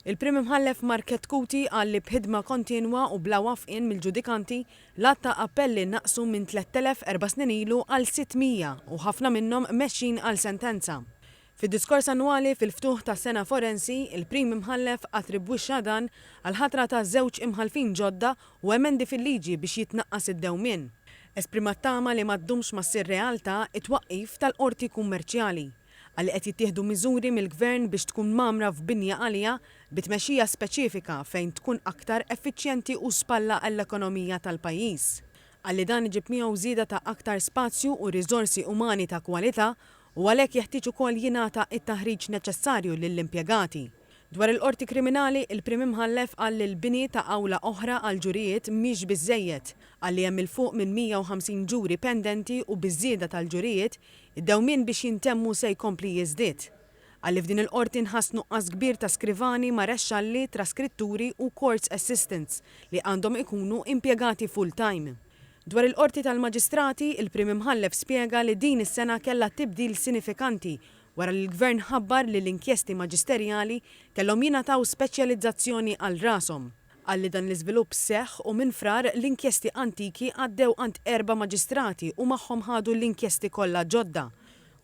Il-Prim Imħallef Mark Ketkuti qal li b'ħidma kontinwa u bla wafqien mill-ġudikanti l-att ta' appelli naqsu minn 3,000 snin ilu għal 600 u ħafna minnhom mexxin għal sentenza. Fid-diskors annwali fil-ftuħ ta' sena forensi, il-Prim Imħallef attribwixxa dan għal ħatra ta' żewġ imħalfin ġodda u emendi fil-liġi biex jitnaqqas id-dewmien. Esprimat tama li ma ddumx ma ssir realtà it-twaqqif tal-qorti kummerċjali għalli qed jittieħdu miżuri mill-Gvern biex tkun mamra f'binja għalija bitmexxija speċifika fejn tkun aktar effiċjenti u spalla għall-ekonomija tal-pajjiż. Għalli dan iġib miegħu żieda ta' aktar spazju u riżorsi umani ta' kwalità u għalhekk jeħtieġ ukoll jingħata t-taħriġ neċessarju lill-impjegati. Dwar il-qorti kriminali, il-Prim Imħallef qal li l-bini ta' awla oħra għal ġurijiet mhix biżżejjed għalli hemm il-fuq minn 150 ġuri pendenti u biż-żieda tal-ġurijiet id-dewmien biex jintemmu se jkompli jiżdied. Għalli f'din il-qorti nħass nuqqas kbir ta' skrivani, marexxalli, traskritturi u courts assistants li għandhom ikunu impjegati full-time. Dwar il-qorti tal-Maġistrati, il-Prim Imħallef spjega li din is-sena kellha tibdil sinifikanti wara li l-Gvern ħabbar li l-inkjesti maġisterjali kellhom jingħataw speċjalizzazzjoni għal rashom. Għalli dan l-iżvilupp seħħ u minn frar l-inkjesti antiki għaddew għand 4 maġistrati u magħhom ħadu l-inkjesti kollha ġodda.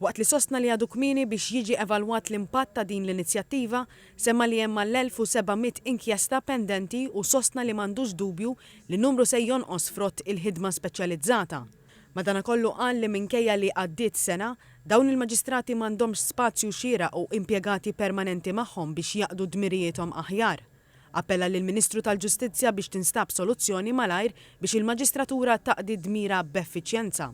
Waqt li sostna li għadu kmieni biex jiġi evalwat l-impatt ta' din l-inizjattiva, semma li hemm l-1700 inkjesta pendenti u sostna li m'għandux dubju li numru se jonqos frott il-ħidma speċjalizzata. Madankollu qal li minkejja li għaddiet sena, dawn il-maġistrati m'għandhomx spazju xieraq u impjegati permanenti magħhom biex jaqdu dmirijietom aħjar. Appella lill-Ministru tal-Ġustizzja biex tinstab soluzzjoni malajr biex il-maġistratura taqdi dmira b'effiċjenza.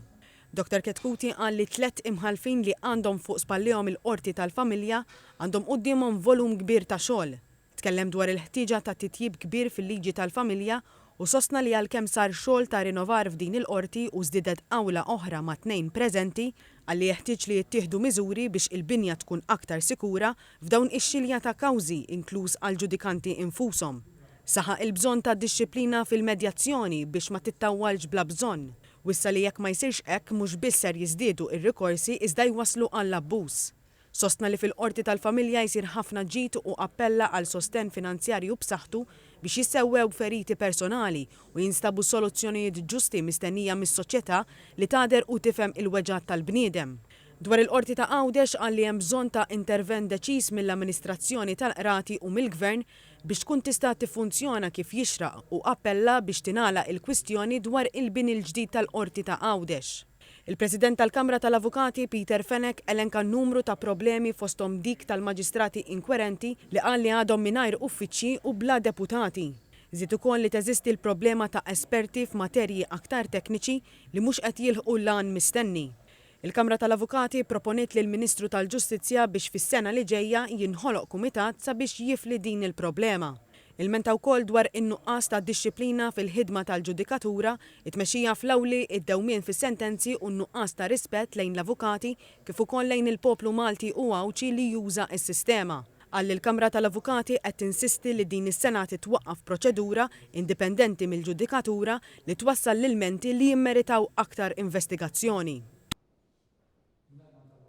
Dr. Ketkuti qal li 3 imħalfin li għandhom fuq spallihom il-qorti tal-familja għandhom qudiemhom volum kbir ta' xogħol. Tkellem dwar il-ħtieġa ta' titjib kbir fil-liġi tal-familja u sostna li għalkemm sar xogħol ta' rinnovar f'din il-qorti u żdiedet awla oħra ma' 2 preżenti, għalli jeħtieġ li jittieħdu miżuri biex il-binja tkun aktar sikura f'dawn ix-xilja ta' kawżi inkluż għall-ġudikanti infushom. Saħaq il-bżonn ta' dixxilpina fil-medjazzjoni biex ma tittawwalx bla bżonn. Wissa li jekk ma jsirx hekk mhux biss ser jiżdiedu ir-rikorsi iżda jwasslu għall-abbuż. Sostna li fil-qorti tal-familja jsir ħafna ġid u appella għal sostenn finanzjarju b'saħħtu biex jissewwew feriti personali u jinstabu soluzzjonijiet ġusti mistennija mis-soċjetà li tagħder u tifhem il-weġgħat tal-bniedem. Dwar il-qorti ta' Għawdex qal li hemm bżonn ta' intervent deċiż mill-amministrazzjoni tal-qrati u mill-Gvern biex tkun tista' tiffunzjona kif jixraq u appella biex tingħalaq il-kwistjoni dwar il-bini l-ġdid tal-qorti ta' Għawdex. Il-President tal-Kamra tal-Avukati Peter Fenek elenka numru ta' problemi fosthom dik tal-maġistrati inkwerenti li qal li għadhom mingħajr uffiċċji u bla deputati. Żied ukoll li teżisti l-problema ta' esperti f'materji aktar tekniċi li mhux qed jilħqu l-għan mistenni. Il-Kamra tal-Avukati proponiet lill Ministru tal-Ġustizzja biex fis-sena li ġejja jinħoloq kumitat sabiex jifli din il-problema. Il-menta wkoll dwar in-nuqqas ta' dixxilpina fil-ħidma tal-ġudikatura, it-tmexxija fl-awli, id-dewmien fis-sentenzi u n-nuqqas ta' rispett lejn l-avukati kif ukoll lejn il-poplu Malti u Għawċi li juża s-sistema. Għalli l-Kamra tal-Avukati qed tinsisti li din is-sena titwaqqaf proċedura indipendenti mill-ġudikatura li twassal l-ilmenti li jimmeritaw aktar investigazzjoni.